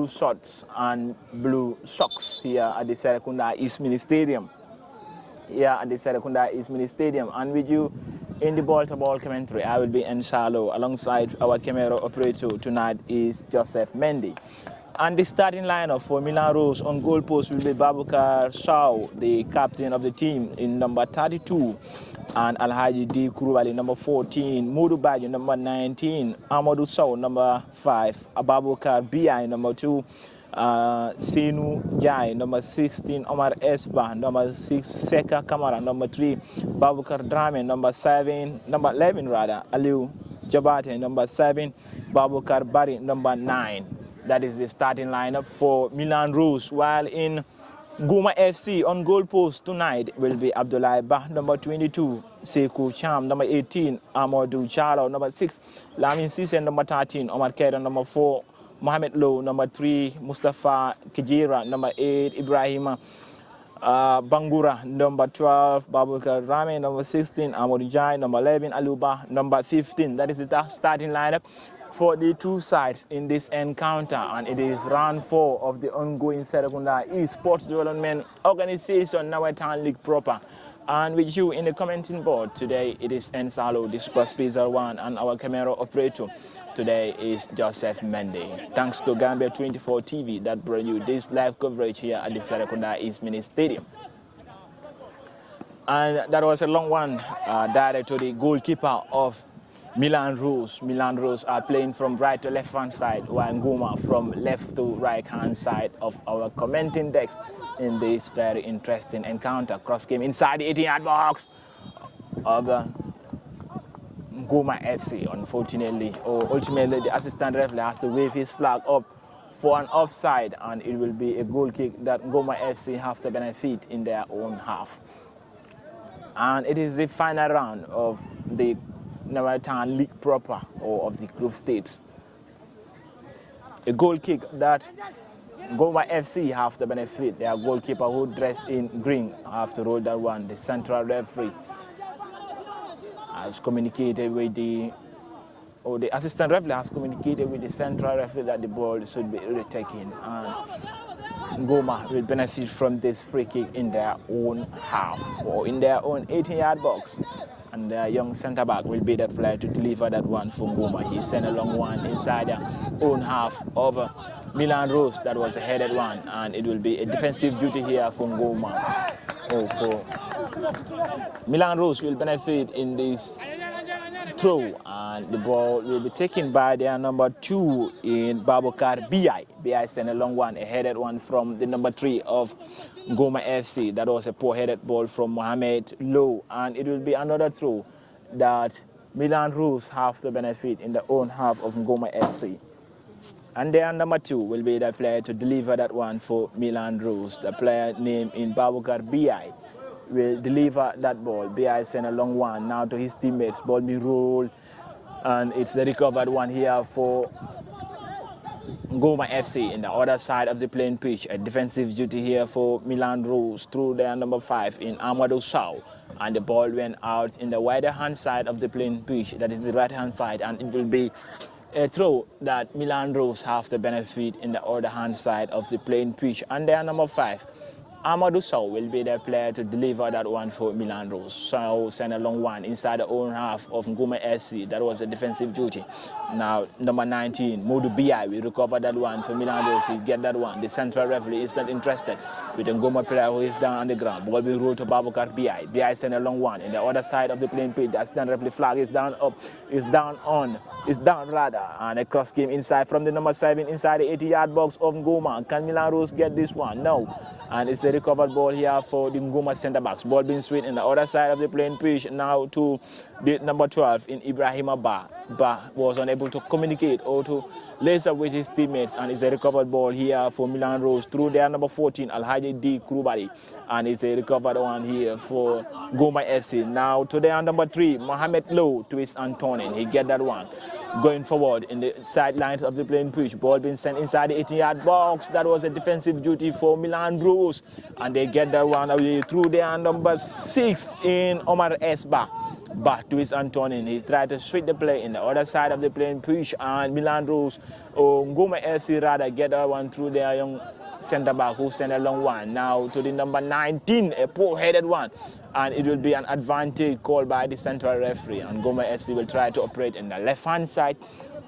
blue shorts and blue socks here at the Serekunda East Mini Stadium. Here at the Serekunda East Mini Stadium. And with you in the ball-to-ball commentary, I will be Ensalo. Alongside our camera operator tonight is Joseph Mendy. And the starting lineup for Milan Rose on goal post will be Babukar Shaw, the captain of the team, in number 32. And Alhaji D. Kurubali, number 14, Mudu Baji, number 19, Amadou Sow, number 5, Ababukar B.I., number 2, Senu Jai, number 16, Omar Esba, number 6, Seka Kamara, number 3, Babukar Drame, number 11 rather, Aliu Jabate, number 7, Babukar Bari, number 9. That is the starting lineup for Milan Rose, while in NGUMA FC on goal post tonight will be Abdullah Bah, number 22, Sekou Cham, number 18, Amadou Chalo, number 6, Lamin Sisen, number 13, Omar Kedan, number 4, Mohamed Low, number 3, Mustafa Kijira, number 8, Ibrahima Bangura, number 12, Babukar Rame, number 16, Amadou Jai, number 11, Aluba, number 15. That is the starting lineup for the two sides in this encounter, and it is round 4 of the ongoing Serekunda Esports Development Organization Nawaitan League proper. And with you in the commenting board today, it is Ensalo, the Super Special One, and our camera operator today is Joseph Mendy. Thanks to Gambia 24 TV that brought you this live coverage here at the Serekunda East Mini Stadium. And that was a long one, direct to the goalkeeper of Milan Rose. Milan Rose are playing from right to left hand side, while NGUMA from left to right hand side of our commenting decks in this very interesting encounter. Cross game inside the 18-yard box of NGUMA FC. Unfortunately, or ultimately, the assistant referee has to wave his flag up for an offside, and it will be a goal kick that NGUMA FC have to benefit in their own half. And it is the final round of the Nawaitan League proper, or of the group states. A goal kick that NGUMA FC have to benefit. Their goalkeeper, who dressed in green, have to roll that one. The central referee has communicated with the assistant referee has communicated with the central referee that the ball should be retaken, and NGUMA will benefit from this free kick in their own half, or in their own 18-yard box. And their young centre-back will be the player to deliver that one for NGUMA. He sent a long one inside their own half of Milan Rose. That was a headed one, and it will be a defensive duty here for NGUMA. For Milan Rose will benefit in this throw, and the ball will be taken by their number 2 in Babukar B.I. B.I. sent a long one, a headed one from the number 3 of NGUMA FC. That was a poor-headed ball from Mohamed Low, and it will be another throw that Milan Rose have to benefit in the own half of NGUMA FC. And their number 2 will be the player to deliver that one for Milan Rose. The player named in Babukar B.I. will deliver that ball. B.I. sent a long one now to his teammates. Ball be rolled, and it's the recovered one here for NGUMA FC in the other side of the playing pitch. A defensive duty here for Milan Rose through their number 5 in Amadou Sow, and the ball went out in the wider hand side of the playing pitch, that is the right hand side, and it will be a throw that Milan Rose have to benefit in the other hand side of the playing pitch. And their number 5, Amadou Sow, will be the player to deliver that one for Milan Rose. Sow sent a long one inside the own half of NGUMA SC. That was a defensive duty. Now, number 19, Mudu B.I. will recover that one for Milan Rose. He get that one. The central referee is not interested with the NGUMA player who is down on the ground. Ball will roll to Babukar B.I. B.I. sent a long one. In the other side of the playing pitch, the assistant referee flag is down rather. And a cross game inside from the number 7 inside the 80-yard box of NGUMA. Can Milan Rose get this one? No. And it's a recovered ball here for the NGUMA centre-backs. Ball being switched in the other side of the playing pitch now to the number 12 in Ibrahima Ba. Ba was unable to communicate or to lace up with his teammates, and it's a recovered ball here for Milan Rose through their number 14, Alhaji D. Kurubali. And it's a recovered one here for NGUMA SC. Now to their number 3, Mohamed Low, twist and turning. He get that one. Going forward in the sidelines of the playing pitch. Ball being sent inside the 18-yard box. That was a defensive duty for Milan Rose. And they get that one away through their number 6 in Omar Esba. back to his turning. He's trying to switch the play in the other side of the playing pitch, and Milan Rose, NGUMA FC rather, get that one through their young centre back who sent a long one. Now to the number 19, a poor-headed one, and it will be an advantage called by the central referee, and NGUMA FC will try to operate in the left-hand side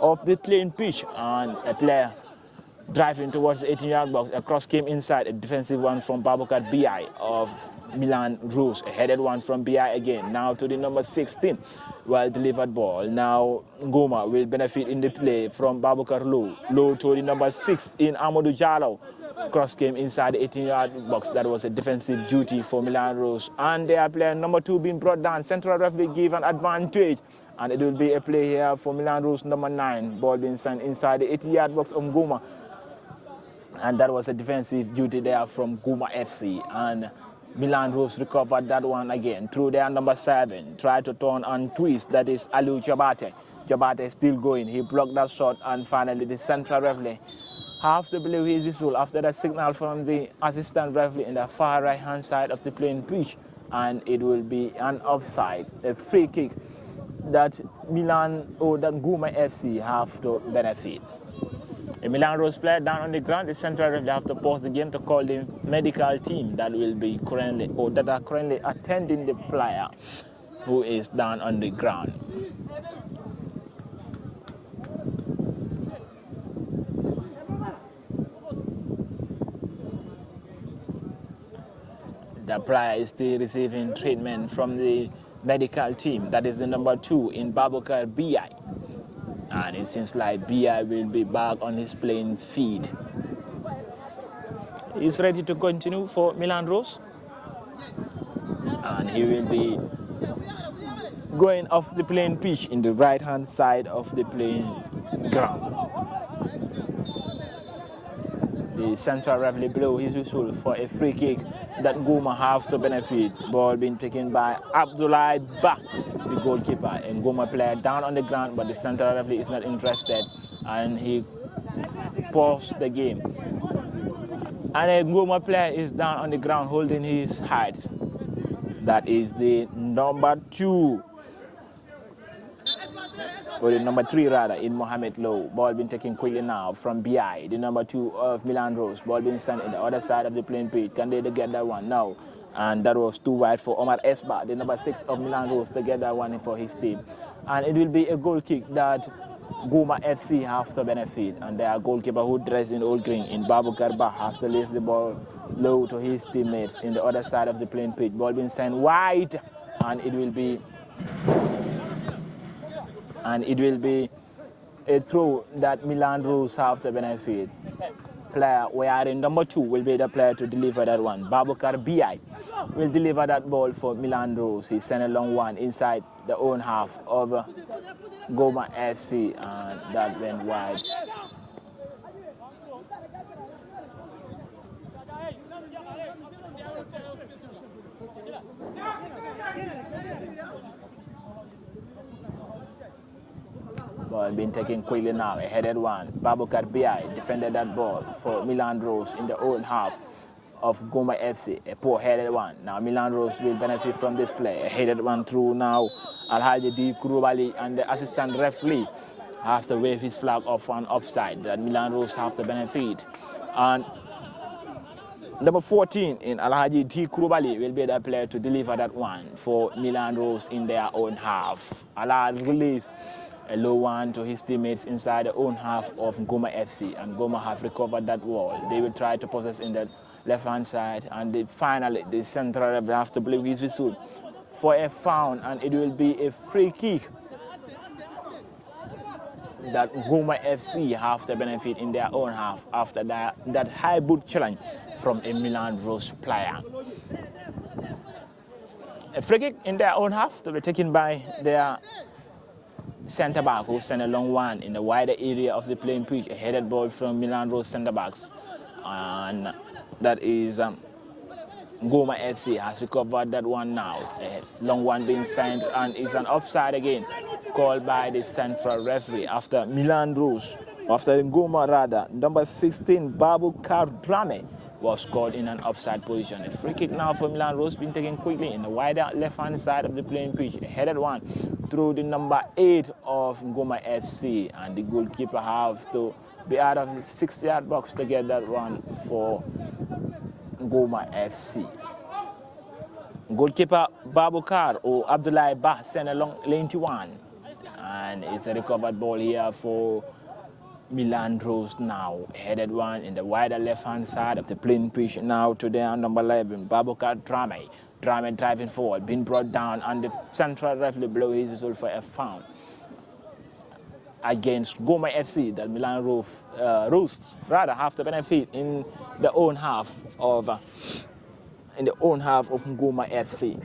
of the playing pitch, and a player driving towards the 18-yard box. A cross came inside, a defensive one from Babukar BI of Milan Rose, a headed one from BI again. Now to the number 16, well delivered ball. Now NGUMA will benefit in the play from Babukar Low to the number 6 in Amadou Jallow. Cross came inside the 18-yard box. That was a defensive duty for Milan Rose, and their player number 2 being brought down. Central referee give an advantage, and it will be a play here for Milan Rose number 9. Ball being sent inside the 80-yard box of NGUMA, and that was a defensive duty there from NGUMA FC, and Milan Rose recovered that one again through their number 7. Tried to turn and twist. That is Aliou Jabate. Jabate is still going. He blocked that shot, and finally the central referee have to believe his whistle after that signal from the assistant referee in the far right-hand side of the playing pitch, and it will be an offside, a free kick that NGUMA FC have to benefit. A Milan Rose player down on the ground. The central referee have to pause the game to call the medical team that will be currently, or that are currently attending the player who is down on the ground. The player is still receiving treatment from the medical team. That is the number 2 in Babukar BI. And it seems like BI will be back on his playing feed. He's ready to continue for Milan Rose. And he will be going off the playing pitch in the right-hand side of the playing ground. The central referee blew his whistle for a free kick that NGUMA have to benefit. Ball being taken by Abdoulaye Ba, the goalkeeper. And NGUMA player down on the ground, but the central referee is not interested, and he paused the game. And a NGUMA player is down on the ground holding his height. That is the number 2. Or the number 3 rather, in Mohamed Low. Ball being taken quickly now from BI, the number 2 of Milan Rose. Ball being sent in the other side of the playing pitch. Can they get that one? No. And that was too wide for Omar Esba, the number 6 of Milan Rose, to get that one for his team. And it will be a goal kick that NGUMA FC have to benefit. And their goalkeeper, who dressed in old green in Babukar Ba, has to lift the ball low to his teammates in the other side of the playing pitch. Ball being sent wide, and it will be a throw that Milan Rose have to benefit. Player wearing number 2 will be the player to deliver that one. Babukar BI will deliver that ball for Milan Rose. He sent a long one inside the own half of NGUMA FC, and that went wide. Ball being taken quickly now, a headed one. Babukar BI defended that ball for Milan Rose in the own half of NGUMA FC, a poor headed one. Now Milan Rose will benefit from this play. A headed one through now. Alhaji D. Kurubali, and the assistant referee has to wave his flag off on offside that Milan Rose have to benefit. And number 14 in Alhaji D. Kurubali will be the player to deliver that one for Milan Rose in their own half. Alhaji release a low one to his teammates inside the own half of NGUMA FC, and NGUMA have recovered that ball. They will try to possess in the left-hand side, and finally the central referee have to blow his whistle for a foul, and it will be a free kick that NGUMA FC have to benefit in their own half after that high boot challenge from a Milan Rose player. A free kick in their own half to be taken by their centre back, who sent a long one in the wider area of the playing pitch, a headed ball from Milan Rose centre backs, and that is NGUMA FC has recovered that one now. A long one being sent, and it's an offside again, called by the central referee after Milan Rose, after NGUMA rather, number 16 Babu Kardrame was caught in an offside position. A free kick now for Milan Rose being taken quickly in the wider left-hand side of the playing pitch. A headed one through the number 8 of NGUMA FC, and the goalkeeper have to be out of the 6-yard box to get that one for NGUMA FC. Goalkeeper Babukar or Abdullah Bah sent along lane 1, and it's a recovered ball here for Milan Rose now. Headed one in the wider left-hand side of the playing pitch now to their number 11, Babukar Drame. Drame driving forward, being brought down, and the central referee blow his whistle for a foul against NGUMA FC. That Milan Rose rather have to benefit in the own half of NGUMA FC.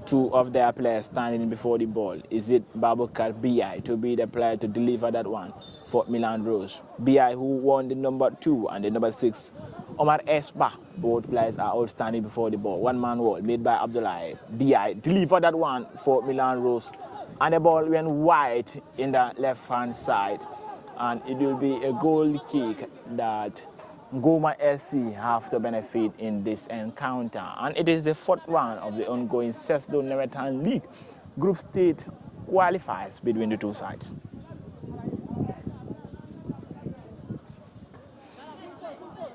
Two of their players standing before the ball. Is it Babukar BI to be the player to deliver that one for Milan Rose? BI who won the number 2 and the number 6, Omar Esba. Both players are all standing before the ball. One-man wall made by Abdullah. BI delivered that one for Milan Rose, and the ball went wide in the left-hand side, and it will be a goal kick that NGUMA SC have to benefit in this encounter, and it is the 4th round of the ongoing Sesdo Neretan League group stage qualifiers between the two sides.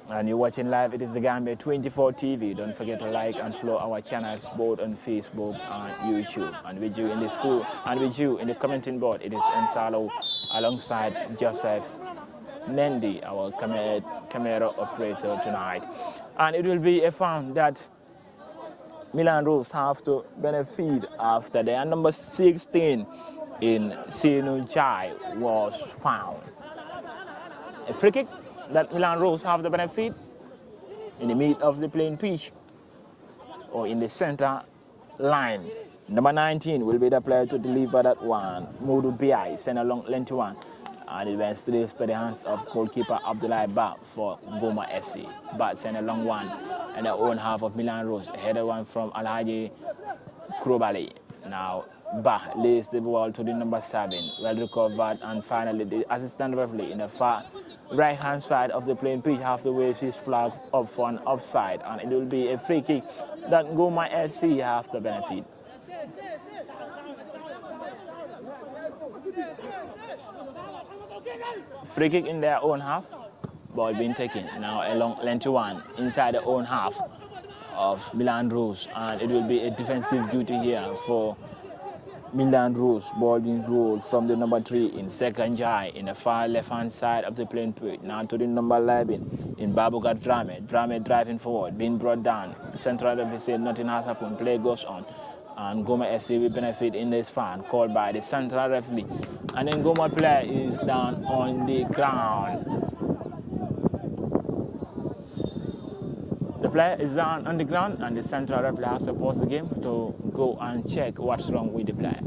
And you're watching live, it is the Gambia 24 TV. Don't forget to like and follow our channels both on Facebook and YouTube. And with you in the studio, and with you in the commenting board, it is Ensalo alongside Joseph Mendy, our camera operator tonight. And it will be a found that Milan Rose have to benefit after their number 16 in Sinu Jai was found. A free kick that Milan Rose have the benefit in the mid of the playing pitch or in the center line. Number 19 will be the player to deliver that one. Modu Bi sent along length 1, and it went straight to the hands of goalkeeper Abdullah Ba for NGUMA FC. Ba sent a long one in the own half of Milan Rose. A headed one from Alhaji Krobali. Now Ba lays the ball to the number 7. Well recovered, and finally the assistant referee in the far right-hand side of the playing pitch have to wave his flag up for an offside, and it will be a free kick that NGUMA FC have to benefit. Free kick in their own half. Ball being taken now along length 1 inside the own half of Milan Rose, and it will be a defensive duty here for Milan Rose. Ball being rolled from the number 3 in second Jai in the far left-hand side of the playing pitch. Now to the number 11 in Babukar Drame. Drame driving forward, being brought down. Central referee said nothing has happened. Play goes on, and NGUMA SC will benefit in this fan called by the central referee. And then NGUMA player is down on the ground. The player is down on the ground, and the central referee has to pause the game to go and check what's wrong with the player.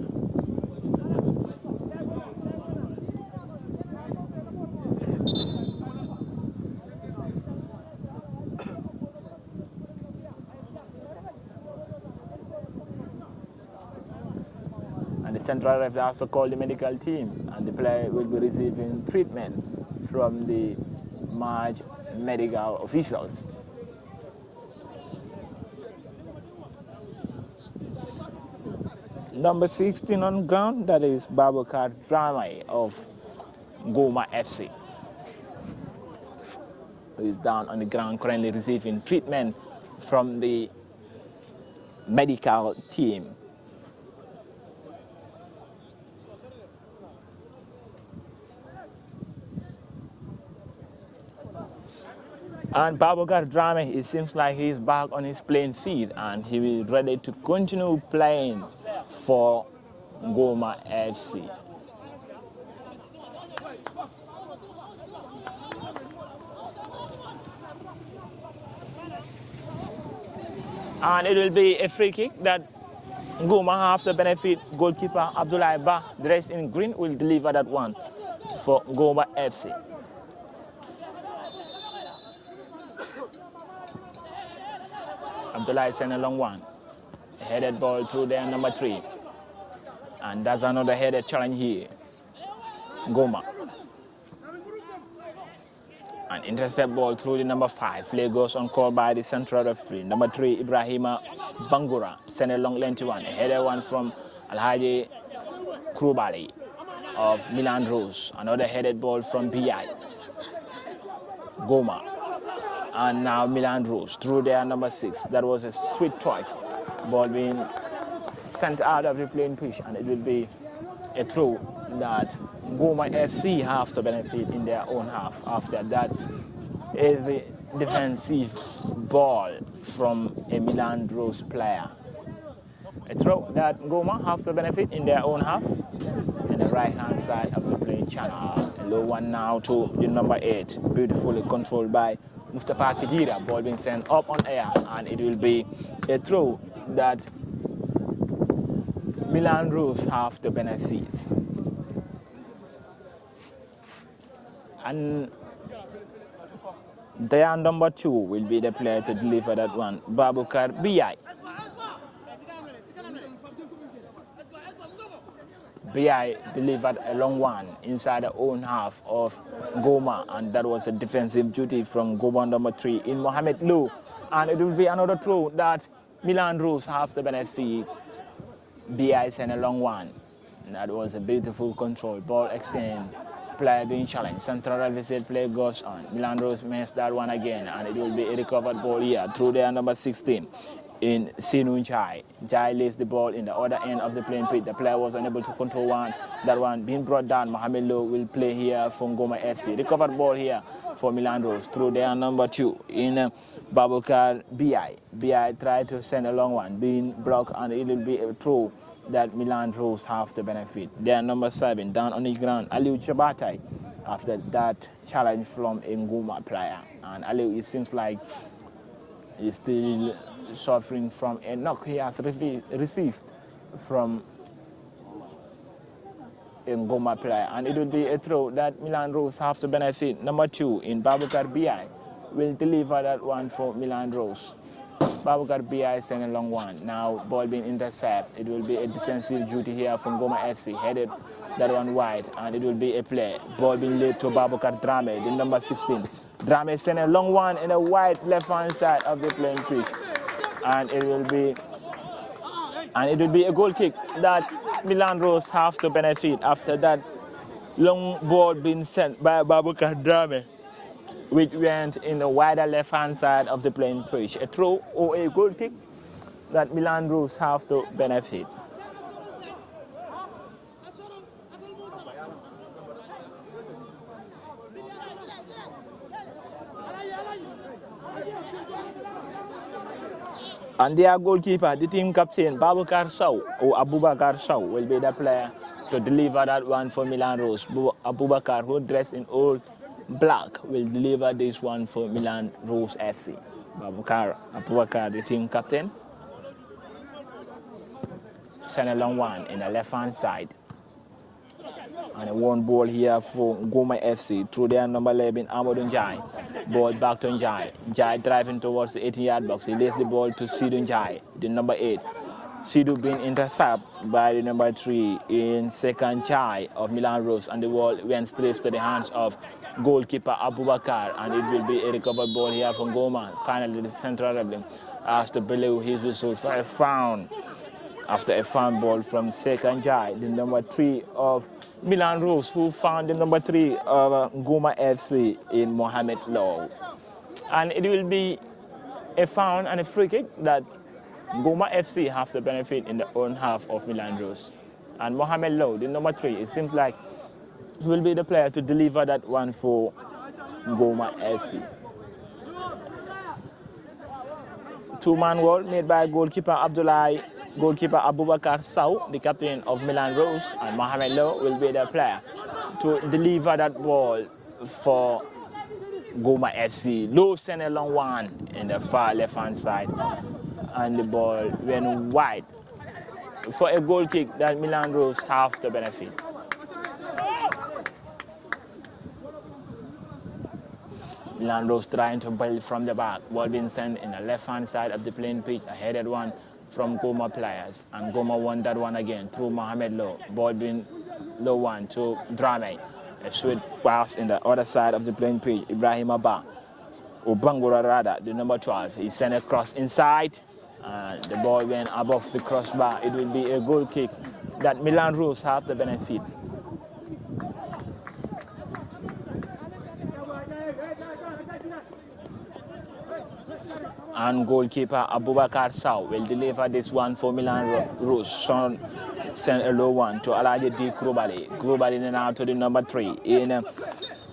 And the central referee has to call the medical team, and the player will be receiving treatment from the March medical officials. Number 16 on ground, that is Babukar Drame of NGUMA FC. He is down on the ground, currently receiving treatment from the medical team. And Babukar Drame, it seems like he is back on his playing field, and he will be ready to continue playing for NGUMA FC. And it will be a free kick that NGUMA have to benefit. Goalkeeper Abdullah Ba, dressed in green, will deliver that one for NGUMA FC. Abdullah sent a long one. A headed ball to their number 3. And that's another headed challenge here. NGUMA. An intercept ball through the number 5. Play goes on call by the central referee. Number 3, Ibrahima Bangura. Send a long lengthy one. A header one from Alhaji Krubali of Milan Rose. Another headed ball from BI. Goma. And now Milan Rose through their number 6. That was a sweet touch. Ball being sent out of the playing pitch, and it will be a throw that NGUMA FC have to benefit in their own half. After that is a defensive ball from a Milan Rose player. A throw that NGUMA have to benefit in their own half in the right hand side of the playing channel. A low one now to the number 8, beautifully controlled by Mustafa Kijira. Ball being sent up on air, and it will be a throw that Milan Rose have to benefit. And their number 2 will be the player to deliver that one, Babukar BI. BI delivered a long one inside the own half of NGUMA, and that was a defensive duty from NGUMA number 3 in Mohamed Low. And it will be another throw that Milan Rose have to benefit. BI sent a long one. And that was a beautiful control. Ball extend. Player being challenged. Central revisit play goes on. Milan Rose missed that one again. And it will be a recovered ball here through their number 16 in Sinu Jai. Jai lays the ball in the other end of the playing pitch. The player was unable to control one. That one being brought down. Mohamed Low will play here for NGUMA FC. Recovered ball here for Milan Rose through their number 2 in Babukar BI. BI tried to send a long one, being blocked, and it will be a throw that Milan Rose have to benefit. Their number 7 down on the ground, Aliou Chabatai, after that challenge from a NGUMA player. And Aliou, it seems like he's still suffering from a knock he has received from a NGUMA player. And it will be a throw that Milan Rose have to benefit. Number 2 in Babukar BI will deliver that one for Milan Rose. Babukar BI sent a long one. Now ball being intercepted. It will be a defensive duty here from NGUMA FC. Headed that one wide, and it will be a play. Ball being laid to Babukar Drame, the number 16. Drame sent a long one in a wide left-hand side of the playing pitch, and it will be a goal kick that Milan Rose have to benefit after that long ball being sent by Babukar Drame, which went in the wider left-hand side of the playing pitch. A throw or a goal kick that Milan Rose have to benefit. And their goalkeeper, the team captain, Babukar Sow, or Abubakar Sow, will be the player to deliver that one for Milan Rose. Abubakar, who dressed in old black, will deliver this one for Milan Rose FC. Abubakar, the team captain, send a long one in the left-hand side. And a one ball here for NGUMA FC through their number 11, Amadou Njai. Ball back to Njai. Njai driving towards the 18-yard box. He lays the ball to Sidou Njai, the number 8. Sidou being intercepted by the number 3 in second Njai of Milan Rose, and the ball went straight to the hands of goalkeeper Abubakar, and it will be a recovered ball here from NGUMA. Finally, the central rebel has to blow his whistle for a foul after a foul ball from second Njai, the number 3 of Milan Rose, who found the number 3 of NGUMA FC in Mohamed Low. And it will be a foul and a free kick that NGUMA FC have to benefit in the own half of Milan Rose. And Mohamed Low, the number 3, it seems like he will be the player to deliver that one for NGUMA FC. Two-man goal made by goalkeeper Abdullahi. Goalkeeper Abubakar Sow, the captain of Milan Rose, and Mohamed Low will be the player to deliver that ball for NGUMA FC. Low sent a long one in the far left-hand side, and the ball went wide for a goal kick that Milan Rose have to benefit. Milan Rose trying to build from the back. Ball being sent in the left-hand side of the playing pitch, a headed one from NGUMA players, and NGUMA won that one again through Mohamed Low. Ball being low one to Drame. A sweet pass in the other side of the playing pitch. Ibrahim Abba, or Bangura rather, the number 12. He sent a cross inside, and the ball went above the crossbar. It will be a goal kick that Milan Rose have the benefit. And goalkeeper Abubakar Sow will deliver this one for Milan Rose. Send a low one to Alaji D. Krubali. Krubali now to the number 3 in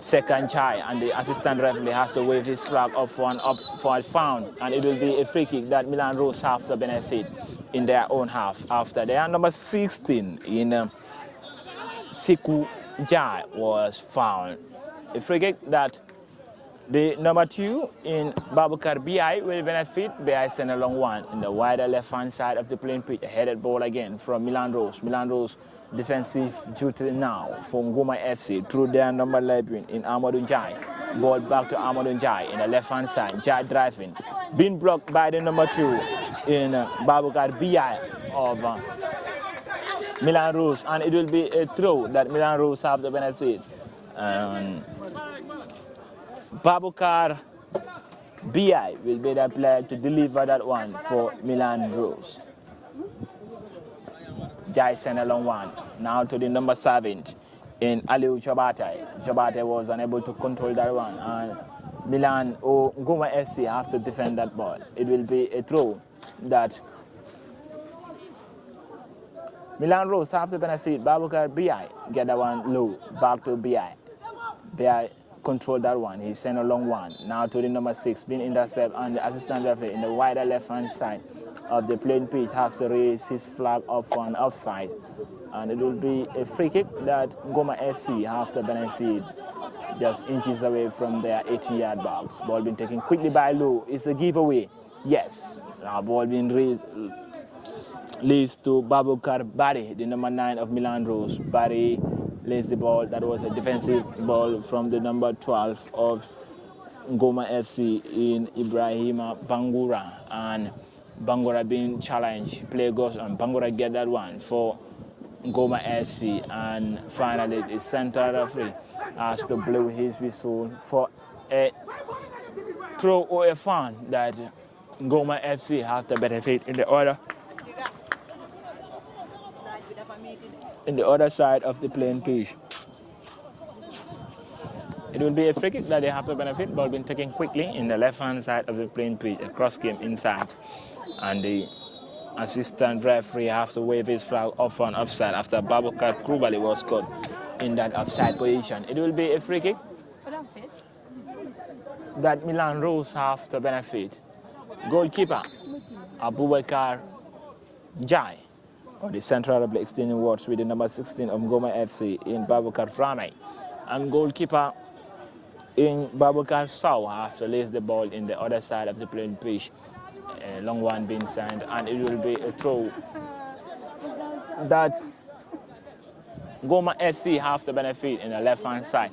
second try, and the assistant referee has to wave his flag up for a foul, and it will be a free kick that Milan Rose have the benefit in their own half after their number 16 in Siku Jai was found. A free kick that the number 2 in Babukar BI will benefit. BI send a long one in the wider left-hand side of the playing pitch. A headed ball again from Milan Rose. Milan Rose defensive duty now for NGUMA FC through their number 11 in Amadou Jai. Ball back to Amadou Jai in the left-hand side. Jai driving. Being blocked by the number 2 in Babukar BI of Milan Rose. And it will be a throw that Milan Rose have the benefit. Babukar BI will be the player to deliver that one for Milan Rose. Jai sent a long one. Now to the number 7 in Aliou Jobate. Jobate was unable to control that one, and Milan or NGUMA FC have to defend that ball. It will be a throw that Milan Rose have to benefit. Babukar BI get that one low. Back to BI. BI control that one. He sent a long one. Now to the number 6, being intercepted, and the assistant referee in the wider left-hand side of the playing pitch has to raise his flag up for an offside. And it will be a free kick that NGUMA FC have to benefit, just inches away from their 18-yard box. Ball being taken quickly by Low. It's a giveaway. Yes. Now ball being raised leads to Babukar Bari, the number 9 of Milan Rose. Bari lays the ball. That was a defensive ball from the number 12 of NGUMA FC in Ibrahima Bangura, and Bangura being challenged. Play goes on. Bangura get that one for NGUMA FC, and finally the center referee has to blow his whistle for a throw or a foul that NGUMA FC have the benefit in the other side of the playing pitch. It will be a free kick that they have to benefit. Ball being taken quickly in the left-hand side of the playing pitch. A cross came inside, and the assistant referee has to wave his flag off on offside after Babukar Krubali was caught in that offside position. It will be a free kick that Milan Rose have to benefit. Goalkeeper Abubakar Jai, or the central of the extending wards with the number 16 of NGUMA FC in Babukar Rame. And goalkeeper in Babukar Sow has to lace the ball in the other side of the playing pitch. A long one being signed, and it will be a throw that NGUMA FC have to benefit in the left-hand side.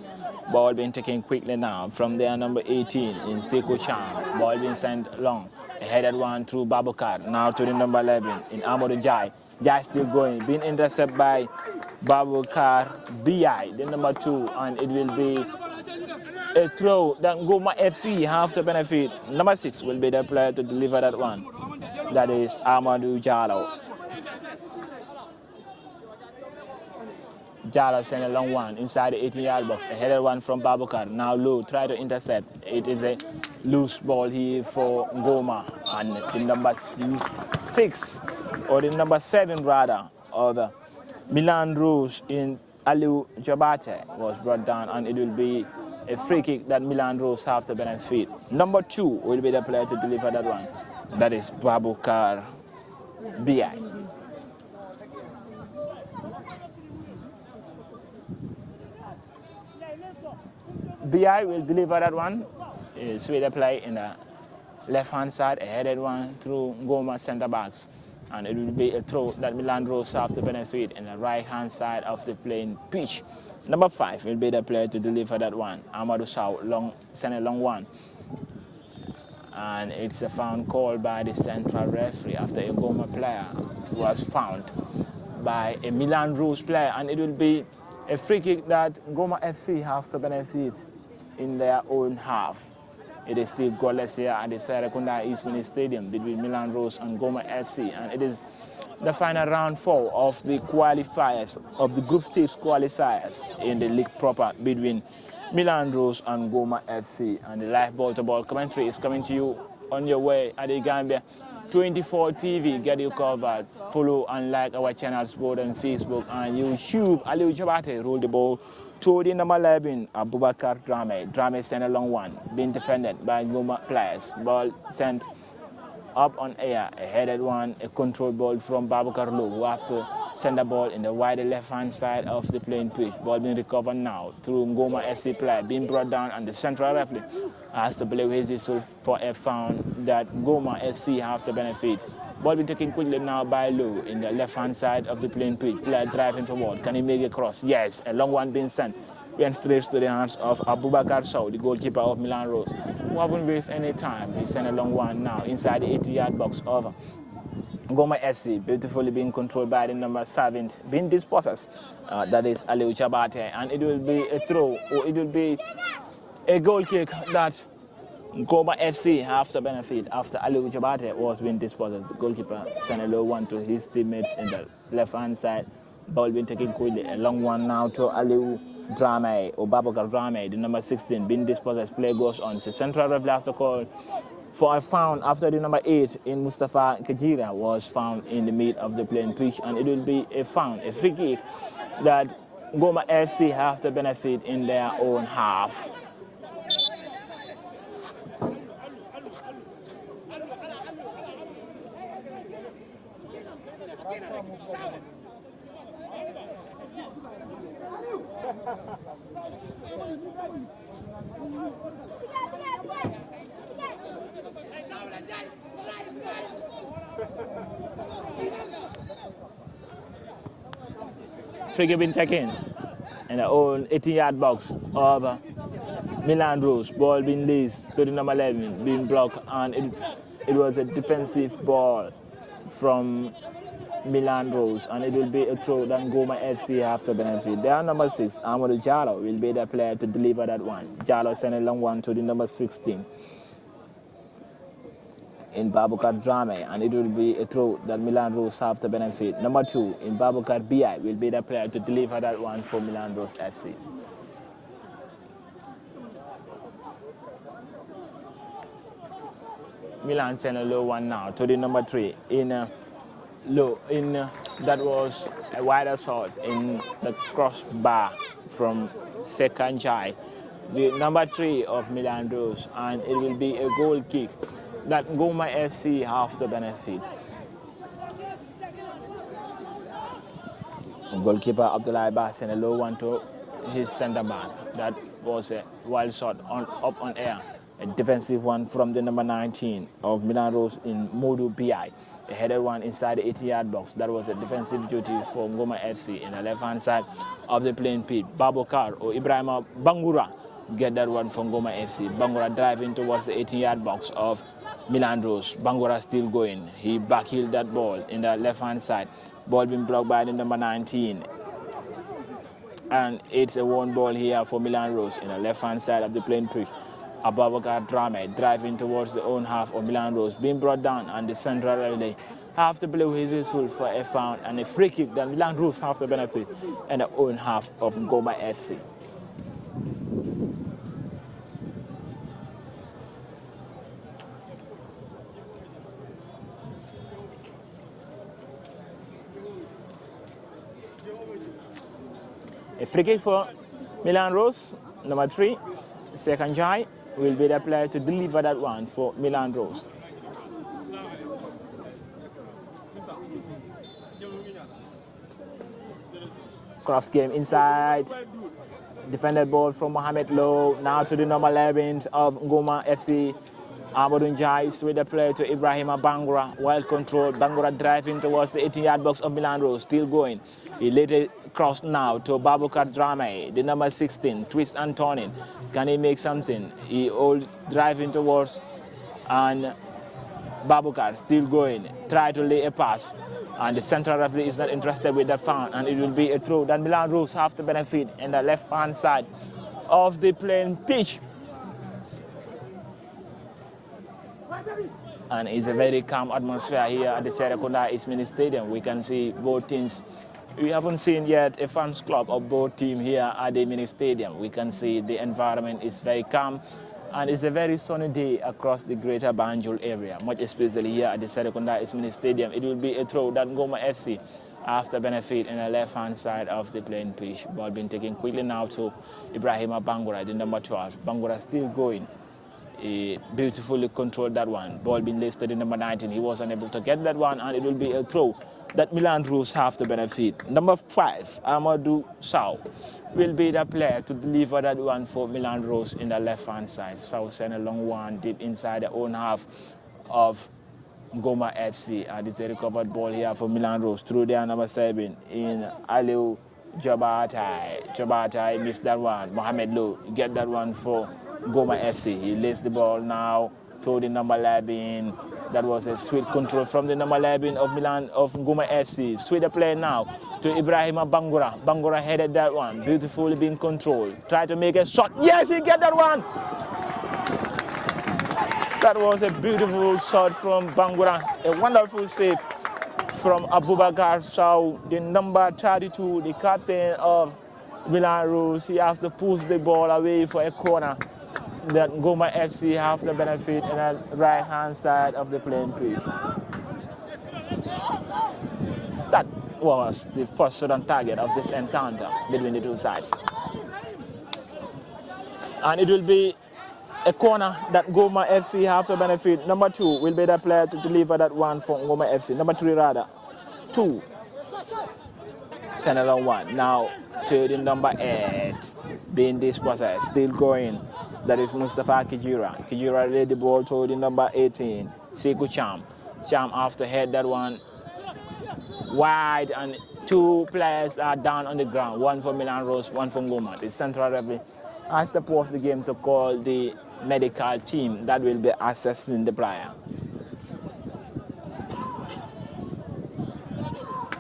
Ball being taken quickly now from their number 18 in Sekou Chan. Ball being sent long. A headed one through Babukar. Now to the number 11 in Amadou Jai. Jai still going. Being intercepted by Babukar BI, the number 2, and it will be a throw that NGUMA FC have to benefit. Number 6 will be the player to deliver that one. That is Amadou Jallo. Jallo sent a long one inside the 18-yard box. A headed one from Babukar. Now Low try to intercept. It is a loose ball here for NGUMA, and the number 6, or the number 7 rather, of the Milan Rose in Aliou Jobate was brought down, and it will be a free kick that Milan Rose have to benefit. Number 2 will be the player to deliver that one. That is Babukar BI. BI will deliver that one. It's with a play in the left-hand side, a headed one through NGUMA centre backs. And it will be a throw that Milan Rose have to benefit in the right-hand side of the playing pitch. Number 5 will be the player to deliver that one. Amadou Sow send a long one. And it's a foul call by the central referee after a NGUMA player was found by a Milan Rose player. And it will be A free kick that NGUMA FC have to benefit in their own half. It is still goalless here at the Serekunda East Mini Stadium between Milan Rose and NGUMA FC, and it is the final round 4 of the qualifiers, of the group stage qualifiers in the league proper between Milan Rose and NGUMA FC. And the live ball-to-ball commentary is coming to you on your way at the Gambia 24 TV. Get you covered. Follow and like our channels both on Facebook and YouTube. Aliou Jabate roll the ball to the number 11, Abubakar Drame. Drame sent a long one, being defended by NGUMA players. Ball sent up on air, a headed one, a controlled ball from Babakar Low, who have to send the ball in the wider left-hand side of the playing pitch. Ball being recovered now through NGUMA SC player, being brought down, and the central referee has to blow his whistle for a foul that NGUMA SC have to benefit. Ball being taken quickly now by Low in the left-hand side of the playing pitch. Player driving forward. Can he make a cross? Yes, a long one being sent. Went straight to the hands of Abubakar Sow, the goalkeeper of Milan Rose, who haven't wasted any time. He sent a long one now inside the 80-yard box of NGUMA FC, beautifully being controlled by the number 7, being dispossessed. That is Aliou Jabate, and it will be a throw, or it will be a goal kick that NGUMA FC have to benefit after Aliou Jabate was being dispossessed. The goalkeeper sent a low one to his teammates in the left-hand side. Ball being taken quickly, a long one now to Aliou Drame, or Babakar Drame, the number 16, being dispossessed. Play goes on. The central referee has to call for a foul after the number 8 in Mustafa Kajira was found in the mid of the playing pitch, and it will be a foul, a free kick that NGUMA FC have to benefit in their own half. Free kick been taken in the own 18-yard box of Milan Rose. Ball being laced to the number 11, being blocked, and it was a defensive ball from Milan Rose, and it will be a throw that NGUMA FC have to benefit. Their number 6, Amadou Jallo, will be the player to deliver that one. Jallo sent a long one to the number 16 in Babakar Drame, and it will be a throw that Milan Rose have to benefit. Number 2 in Babakar BI will be the player to deliver that one for Milan Rose FC. Milan sent a low one now to the number 3 in low in that was a wider shot in the crossbar from Serekunda, the number 3 of Milan Rose, and it will be a goal kick that NGUMA FC have to benefit. Goalkeeper Abdullah Abbas sent a low one to his centre back. That was a wild shot up on air. A defensive one from the number 19 of Milan Rose in Modu BI. A headed one inside the 80-yard box. That was a defensive duty for NGUMA FC in the left-hand side of the playing pitch. Babakar or Ibrahima Bangura get that one from NGUMA FC. Bangura driving towards the 18-yard box of Milan Rose. Bangura still going. He backheeled that ball in the left-hand side. Ball being blocked by the number 19. And it's a one ball here for Milan Rose in the left-hand side of the playing pitch. Abubakar Drame driving towards the own half of Milan Rose, being brought down, and the central relay have to blow his whistle for a foul and a free kick that Milan Rose have to benefit in the own half of NGUMA FC. A free kick for Milan Rose, number 3, Serekunda will be the player to deliver that one for Milan Rose. Cross game inside. Defended ball from Mohamed Low. Now to the number 11 of NGUMA FC. Amadou Njais with the play to Ibrahima Bangura. Well controlled. Bangura driving towards the 18-yard box of Milan Rose. Still going. He later cross now to Babakar Drame, the number 16. Twist and turning. Can he make something? He all driving towards, and Babakar still going. Try to lay a pass And the central referee is not interested with that foul, and it will be a throw that Milan Roos have to benefit in the left-hand side of the playing pitch. And it's a very calm atmosphere here at the Serekunda East Mini Stadium. We can see both teams. We haven't seen yet a fans club of both teams here at the mini stadium. We can see the environment is very calm, and it's a very sunny day across the greater Banjul area, much especially here at the Serekunda East Mini Stadium. It will be a throw that NGUMA FC after benefit in the left-hand side of the playing pitch. Ball being taken quickly now to Ibrahima Bangura, the number 12. Bangura still going. He beautifully controlled that one. Ball being listed in number 19. He was unable to get that one, and it will be a throw that Milan Roos have to benefit. Number 5, Amadou Sow, will be the player to deliver that one for Milan Roos in the left-hand side. Sow sent a long one deep inside the own half of NGUMA FC. And it's a recovered ball here for Milan Roos through their number 7 in Aliou Jabatai. Jabatai missed that one. Mohamed Low get that one for NGUMA FC. He lays the ball now to the number 11. That was a sweet control from the number 11 of NGUMA FC. Sweet play now to Ibrahima Bangura. Bangura headed that one, beautifully being controlled. Try to make a shot. Yes, he get that one. That was a beautiful shot from Bangura. A wonderful save from Abubakar Sow, the number 32, the captain of Milan Roos. He has to push the ball away for a corner that NGUMA FC have the benefit in the right-hand side of the playing pitch. That was the first shot on target of this encounter between the two sides. And it will be a corner that NGUMA FC have to benefit. Number 2 will be the player to deliver that one for NGUMA FC. Number 3 rather. 2. Send along one. Now to the number 8 being this process, still going. That is Mustafa Kijira. Kijira laid the ball to the number 18, Sekou Cham. Cham after head that one wide, and 2 players are down on the ground. One for Milan Roos, one for NGUMA. The central referee has to pause the game to call the medical team that will be assessing the player.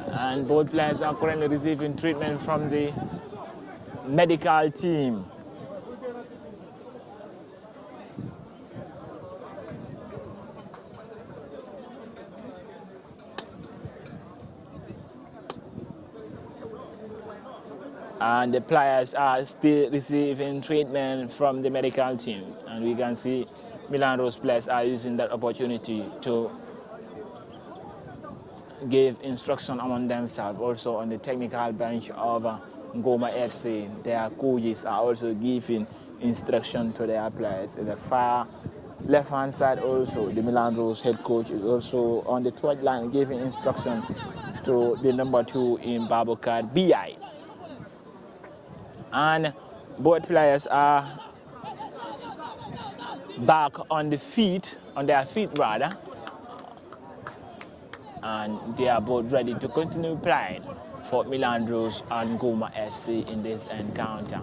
And both players are currently receiving treatment from the medical team. And the players are still receiving treatment from the medical team. And we can see Milan Roos players are using that opportunity to give instruction among themselves. Also on the technical bench of NGUMA FC, their coaches are also giving instruction to their players. In the far left-hand side also, the Milan Roos head coach is also on the third line giving instruction to the number 2 in Babukar BI. And both players are back on the feet, on their feet rather, and they are both ready to continue playing for Milan Roos and NGUMA FC in this encounter.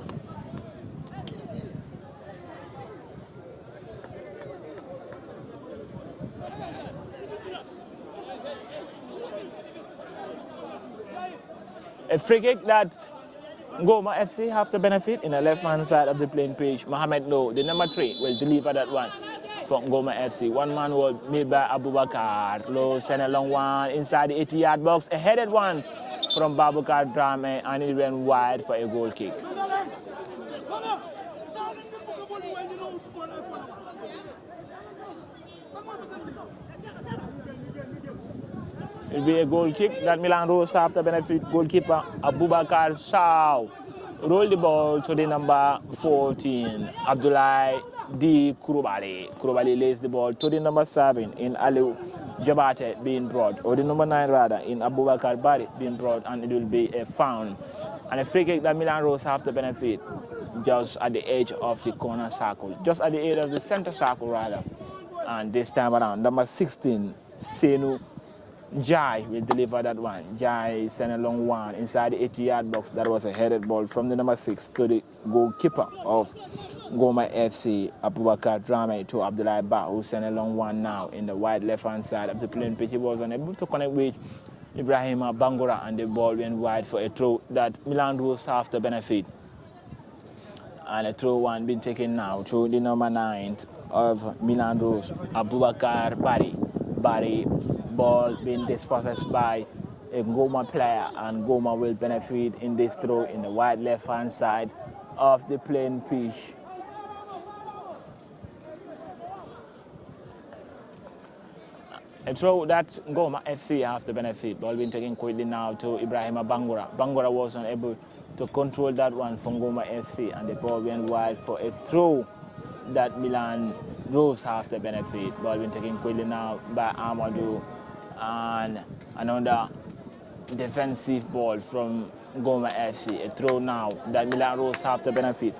A free kick that NGUMA FC have to benefit in the left-hand side of the playing pitch. Mohamed Low, the number 3, will deliver that one for NGUMA FC. One man was made by Abubakar. Low sent a long one inside the 80-yard box. A headed one from Babukar Drame, and it went wide for a goal kick. It'll be a goal kick that Milan Roos have to benefit. Goalkeeper Abubakar Sow roll the ball to the number 14, Abdoulaye D. Kurubali. Kurubali lays the ball to the number 7 in Aliou Jabate being brought, or the number 9 rather, in Abubakar Bari being brought, and it will be a foul. And a free kick that Milan Roos have to benefit just at the edge of the corner circle, just at the edge of the center circle rather. And this time around, number 16, Senu Jai will deliver that one. Jai sent a long one inside the 80-yard box. That was a headed ball from the number 6 to the goalkeeper of NGUMA FC, Abubakar Drame, to Abdoulaye Ba, who sent a long one now in the wide left-hand side of the playing pitch. He was unable to connect with Ibrahima Bangura, and the ball went wide for a throw that Milan Rose have the benefit. And a throw one being taken now to the number 9 of Milan Rose, Abubakar Bari. Bari, ball being dispossessed by a NGUMA player, and NGUMA will benefit in this throw in the wide left-hand side of the playing pitch. A throw that NGUMA FC have the benefit. Ball being taken quickly now to Ibrahima Bangura. Bangura was unable to control that one from NGUMA FC, and the ball went wide for a throw that Milan Rose have the benefit. Ball being taken quickly now by Amadou, and another defensive ball from NGUMA FC. A throw now that Milan Rose have the benefit.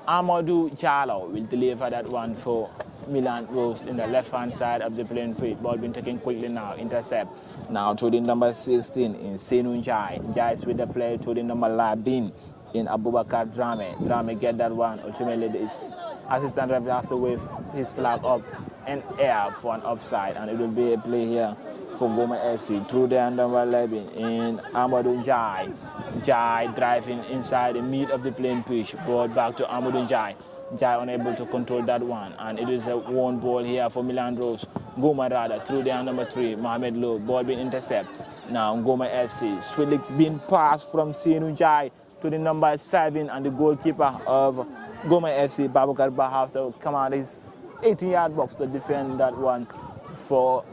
Amadou Jallo will deliver that one for Milan Rose in the left-hand side of the playing field. Ball being taken quickly now, intercept. Now to the number 16 in Senu Njai. Njai is with the play to the number 11 in Abubakar Drame. Drame get that one. Ultimately, this assistant referee have to wave his flag up and air for an offside, and it will be a play here for NGUMA FC through the number 11 in Amadou Njai. Njai driving inside the mid of the playing pitch. Ball back to Amadou Njai. Njai unable to control that one, and it is a one ball here for Milan Rose. NGUMA rather through the number 3, Mohamed Low. Ball being intercept. Now NGUMA FC swiftly being passed from Senu Njai to the number 7, and the goalkeeper of NGUMA FC, Babukar Bah, have to come out his 18-yard box to defend that one for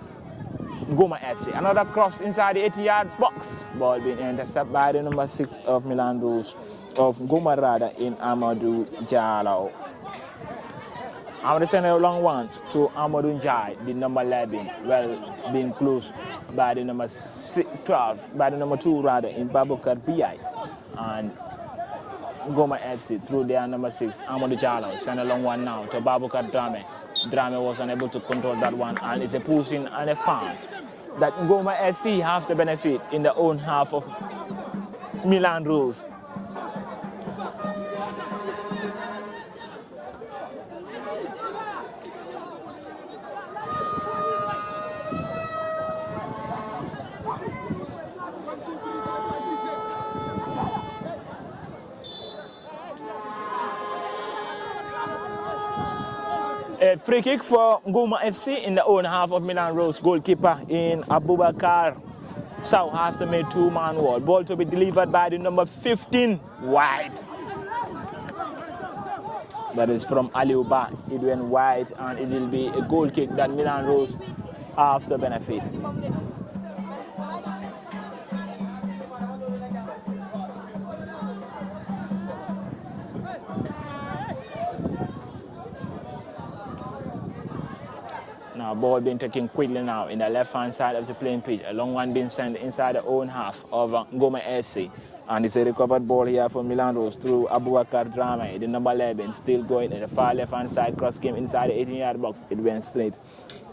NGUMA FC. Another cross inside the 80-yard box. Ball being intercepted by the number 6 of Milan Rose, of NGUMA rather, in Amadou Jallo. Amadou send a long one to Amadou Njai, the number 11, well being close by the number 12, by the number 2 rather, in Babukar Bi. And NGUMA FC through their number 6, Amadou Jallo, send a long one now to Babukar Drame. Drame was unable to control that one, and it's a pushing and a foul that NGUMA FC have the benefit in the own half of Milan Rose. A free kick for NGUMA FC in the own half of Milan Rose. Goalkeeper in Abubakar Sow has to make 2-man wall. Ball to be delivered by the number 15, wide. That is from Aliuba. It went wide, and it will be a goal kick that Milan Rose have to benefit. Now ball being taken quickly now in the left-hand side of the playing pitch. A long one being sent inside the own half of NGUMA FC. And it's a recovered ball here for Milan Rose through Abubakar Drame, the number 11, still going in the far left-hand side. Cross came inside the 18-yard box. It went straight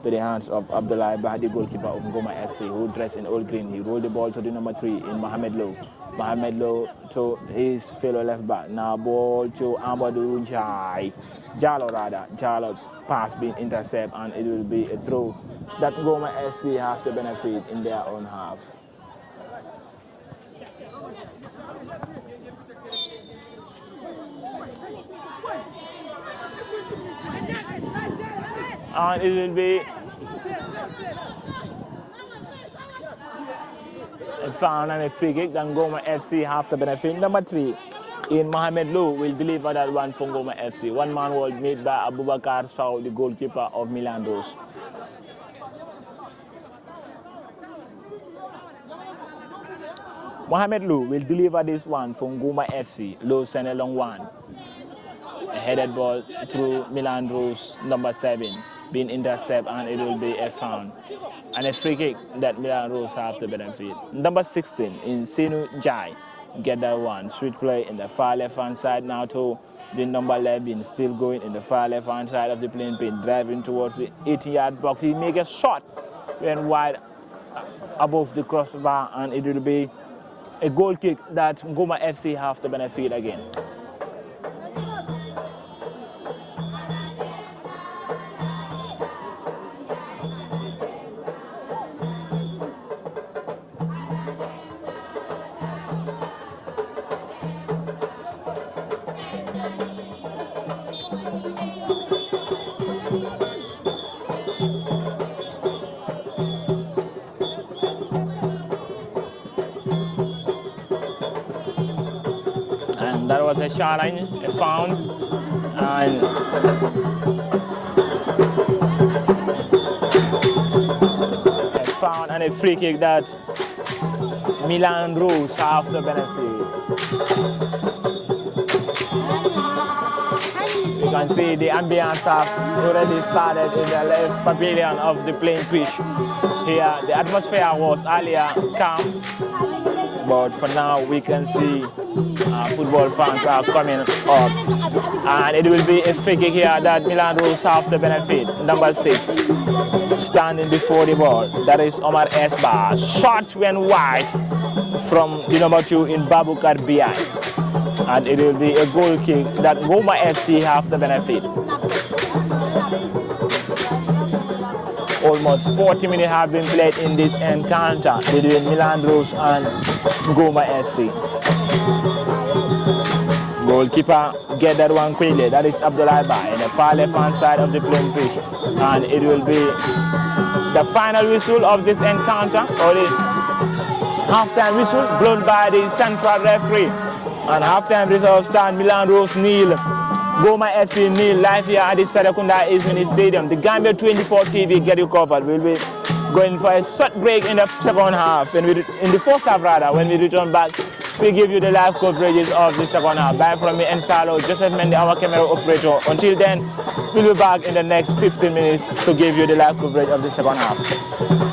to the hands of Abdullah Bah, the goalkeeper of NGUMA FC, who dressed in all green. He rolled the ball to the number 3 in Mohamed Low. Mohamed Low to his fellow left back. Now ball to Amadou Njai. Jallo rather. Jallo pass being intercepted, and it will be a throw that NGUMA SC have to benefit in their own half. And it will be a foul and a free kick that NGUMA FC have to benefit. Number 3 in Mohamed Low will deliver that one for NGUMA FC. 1-man wall made by Abubakar Sow, the goalkeeper of Milan Rose. Mohamed Low will deliver this one for NGUMA FC. Low send a long one. A headed ball through Milan Rose, number 7, being intercepted, and it will be a foul. And a free kick that Milan Rose have to benefit. Number 16 in Senu Njai. Get that one. Street play in the far left-hand side now to the number 11, still going in the far left-hand side of the playing pin, driving towards the 80-yard box. He make a shot, went wide above the crossbar, and it will be a goal kick that NGUMA FC have to benefit again. And that was a shot line, a foul, and a foul and a free kick that Milan Rose have the benefit. You can see the ambience has already started in the left pavilion of the playing pitch. Here, the atmosphere was earlier calm, but for now we can see football fans are coming up, and it will be a free kick here that Milan Rose have the benefit. Number 6, standing before the ball, that is Omar Esba. Shot went wide from the number 2 in Babukar BI, and it will be a goal kick that NGUMA FC have the benefit. Almost 40 minutes have been played in this encounter between Milan Rose and NGUMA FC. Goalkeeper get that one quickly. That is Abdullah Ba in the far left hand side of the playing pitch, and it will be the final whistle of this encounter, or the halftime whistle blown by the central referee. And halftime results stand Milan Rose nil, NGUMA FC nil, live here at the Serekunda Ismini Stadium. The Gambia 24 TV get you covered. We'll be going for a short break in the second half, and in the first half rather. When we return back, we give you the live coverages of the second half. Bye from me, Ensalo, Joseph Mendy, our camera operator. Until then, we'll be back in the next 15 minutes to give you the live coverage of the second half.